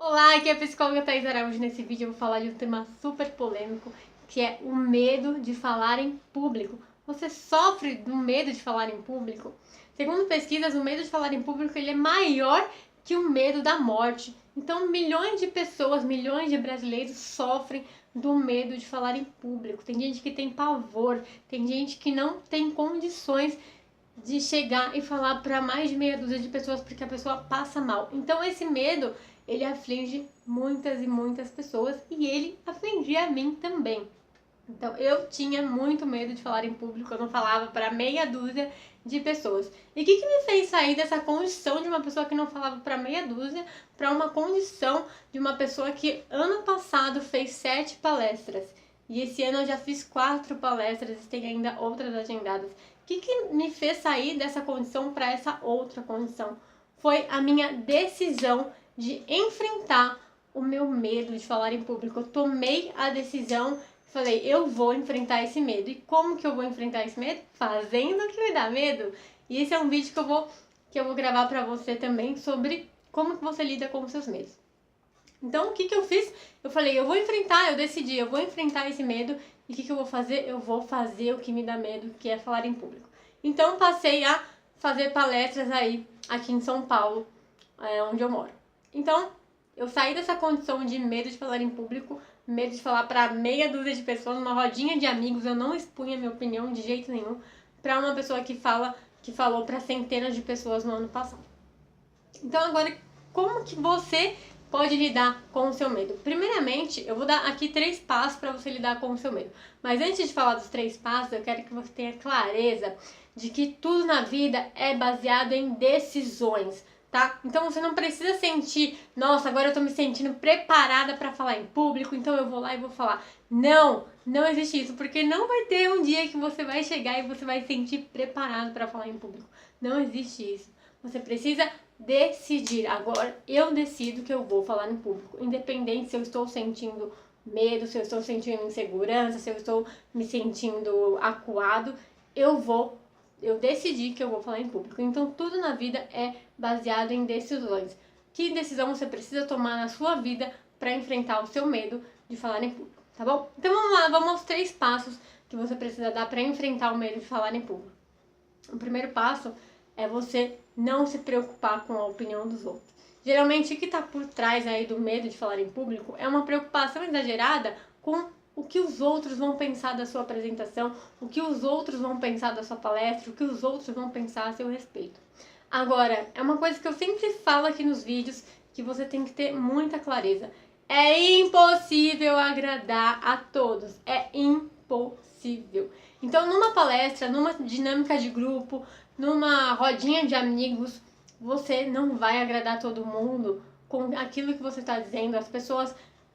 Olá, aqui é a psicóloga Thaís Araújo. Nesse vídeo eu vou falar de um tema super polêmico, que é o medo de falar em público. Você sofre do medo de falar em público? Segundo pesquisas, o medo de falar em público ele é maior que o medo da morte. Então, milhões de pessoas, milhões de brasileiros sofrem do medo de falar em público. Tem gente que tem pavor, tem gente que não tem condições de chegar e falar para mais de meia dúzia de pessoas porque a pessoa passa mal. Então esse medo, ele aflige muitas e muitas pessoas e ele afligia a mim também. Então eu tinha muito medo de falar em público, eu não falava para meia dúzia de pessoas. E o que me fez sair dessa condição de uma pessoa que não falava para meia dúzia para uma condição de uma pessoa que ano passado fez 7 palestras e esse ano eu já fiz 4 palestras e tem ainda outras agendadas. O que me fez sair dessa condição para essa outra condição? Foi a minha decisão de enfrentar o meu medo de falar em público. Eu tomei a decisão, falei, eu vou enfrentar esse medo. E como que eu vou enfrentar esse medo? Fazendo o que me dá medo. E esse é um vídeo que eu vou gravar para você também sobre como que você lida com os seus medos. Então, o que eu fiz? Eu falei, eu vou enfrentar, eu decidi, eu vou enfrentar esse medo. E o que eu vou fazer? Eu vou fazer o que me dá medo, que é falar em público. Então, passei a fazer palestras aí, aqui em São Paulo, onde eu moro. Então, eu saí dessa condição de medo de falar em público, medo de falar para meia dúzia de pessoas, numa rodinha de amigos, eu não expunha minha opinião de jeito nenhum, para uma pessoa que falou para centenas de pessoas no ano passado. Então, agora, como que você pode lidar com o seu medo? Primeiramente, eu vou dar aqui 3 passos para você lidar com o seu medo. Mas antes de falar dos 3 passos, eu quero que você tenha clareza de que tudo na vida é baseado em decisões, tá? Então você não precisa sentir, nossa, agora eu tô me sentindo preparada para falar em público, então eu vou lá e vou falar. Não, não existe isso, porque não vai ter um dia que você vai chegar e você vai se sentir preparado para falar em público. Não existe isso. Você precisa decidir. Agora eu decido que eu vou falar em público, independente se eu estou sentindo medo, se eu estou sentindo insegurança, se eu estou me sentindo acuado, eu decidi que eu vou falar em público. Então tudo na vida é baseado em decisões. Que decisão você precisa tomar na sua vida para enfrentar o seu medo de falar em público, tá bom? Então vamos lá, vamos aos 3 passos que você precisa dar para enfrentar o medo de falar em público. O primeiro passo é você não se preocupar com a opinião dos outros. Geralmente o que está por trás aí do medo de falar em público é uma preocupação exagerada com o que os outros vão pensar da sua apresentação, o que os outros vão pensar da sua palestra, o que os outros vão pensar a seu respeito. Agora, é uma coisa que eu sempre falo aqui nos vídeos, que você tem que ter muita clareza. É impossível agradar a todos. É impossível. Então, numa palestra, numa dinâmica de grupo, numa rodinha de amigos, você não vai agradar todo mundo com aquilo que você está dizendo. As pessoas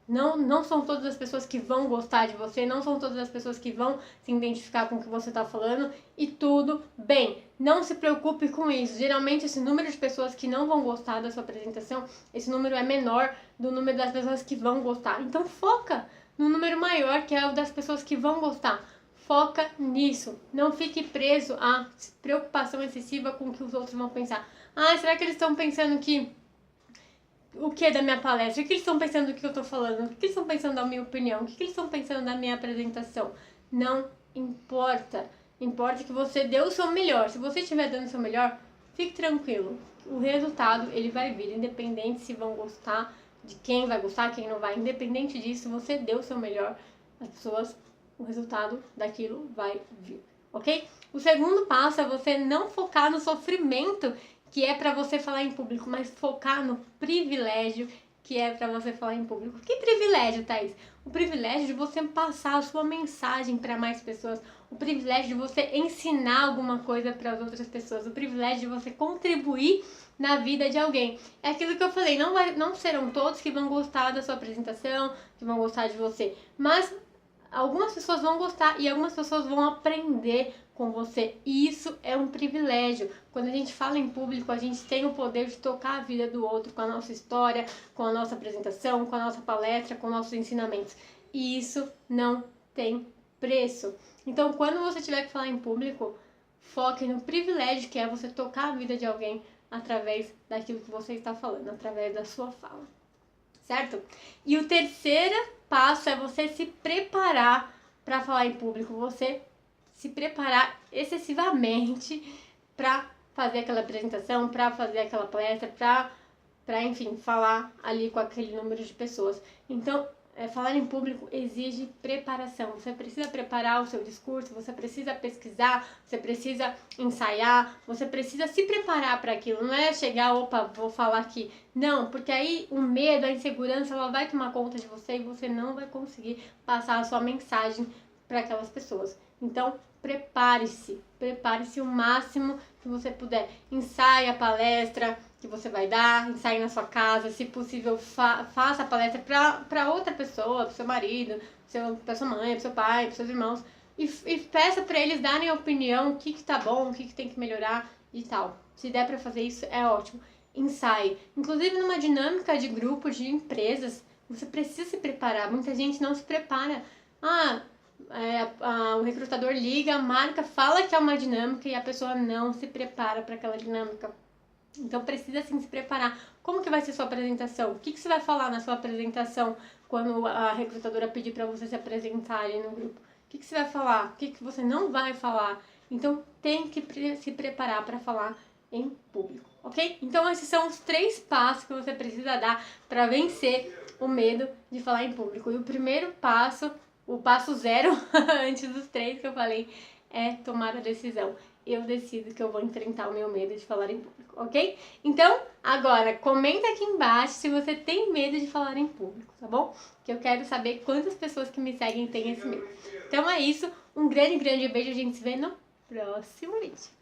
não são todas as pessoas que vão gostar de você, não são todas as pessoas que vão se identificar com o que você está falando e tudo bem. Não se preocupe com isso. Geralmente esse número de pessoas que não vão gostar da sua apresentação, esse número é menor do número das pessoas que vão gostar. Então foca no número maior, que é o das pessoas que vão gostar. Foca nisso. Não fique preso à preocupação excessiva com o que os outros vão pensar. Ah, será que eles estão pensando que o que da minha palestra? O que eles estão pensando do que eu estou falando? O que eles estão pensando da minha opinião? O que eles estão pensando da minha apresentação? Não importa. Importa que você dê o seu melhor. Se você estiver dando o seu melhor, fique tranquilo. O resultado, ele vai vir, independente se vão gostar, de quem vai gostar, quem não vai. Independente disso, você deu o seu melhor, as pessoas, o resultado daquilo vai vir, ok? O segundo passo é você não focar no sofrimento que é para você falar em público, mas focar no privilégio que é para você falar em público. Que privilégio, Thaís? O privilégio de você passar a sua mensagem para mais pessoas, o privilégio de você ensinar alguma coisa para as outras pessoas, o privilégio de você contribuir na vida de alguém. É aquilo que eu falei, não serão todos que vão gostar da sua apresentação, que vão gostar de você, mas algumas pessoas vão gostar e algumas pessoas vão aprender com você. E isso é um privilégio. Quando a gente fala em público, a gente tem o poder de tocar a vida do outro com a nossa história, com a nossa apresentação, com a nossa palestra, com nossos ensinamentos. E isso não tem preço. Então, quando você tiver que falar em público, foque no privilégio que é você tocar a vida de alguém através daquilo que você está falando, através da sua fala. certo? E o terceiro passo é você se preparar para falar em público, você se preparar excessivamente para fazer aquela apresentação, para fazer aquela palestra, para enfim, falar ali com aquele número de pessoas. Então, falar em público exige preparação. Você precisa preparar o seu discurso, você precisa pesquisar, você precisa ensaiar, você precisa se preparar para aquilo. Não é chegar, opa, vou falar aqui. Não, porque aí o medo, a insegurança, ela vai tomar conta de você e você não vai conseguir passar a sua mensagem para aquelas pessoas. Então, prepare-se o máximo que você puder. Ensaie a palestra que você vai dar, ensaie na sua casa, se possível faça a palestra para outra pessoa, para seu marido, para sua mãe, para seu pai, para seus irmãos, e peça para eles darem a opinião, o que tá bom, o que tem que melhorar e tal. Se der para fazer isso, é ótimo. Ensaie. Inclusive numa dinâmica de grupo, de empresas, você precisa se preparar. Muita gente não se prepara. O recrutador liga, marca, fala que é uma dinâmica e a pessoa não se prepara para aquela dinâmica. Então precisa sim se preparar. Como que vai ser sua apresentação? O que você vai falar na sua apresentação quando a recrutadora pedir para você se apresentar ali no grupo? O que você vai falar? O que você não vai falar? Então tem que se preparar para falar em público, ok? Então esses são os 3 passos que você precisa dar para vencer o medo de falar em público. E o primeiro passo, o passo 0, antes dos 3 que eu falei, é tomar a decisão. Eu decido que eu vou enfrentar o meu medo de falar em público, ok? Então, agora, comenta aqui embaixo se você tem medo de falar em público, tá bom? Que eu quero saber quantas pessoas que me seguem têm esse medo. Então é isso, um grande beijo, a gente se vê no próximo vídeo.